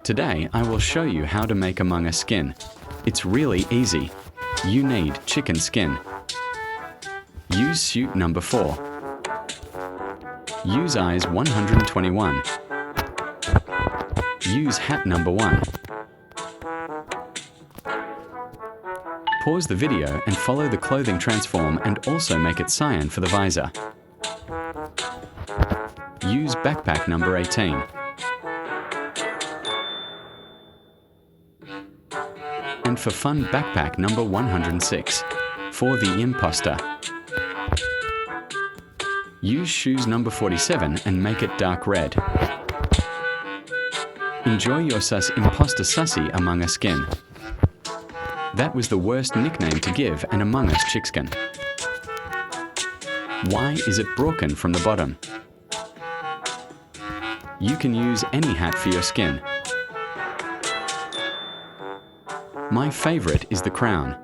Today I will show you how to make Among Us skin. It's really easy. You need chicken skin. Use suit number 4. Use eyes 121. Use hat number 1. Pause the video and follow the clothing transform and also make it cyan for the visor. Use backpack number 18. And for fun, backpack number 106 for the imposter. Use shoes number 47 and make it dark red. Enjoy your sus imposter sussy Among Us skin. That was the worst nickname to give an Among Us chick skin. Why is it broken from the bottom? You can use any hat for your skin. My favorite is the crown.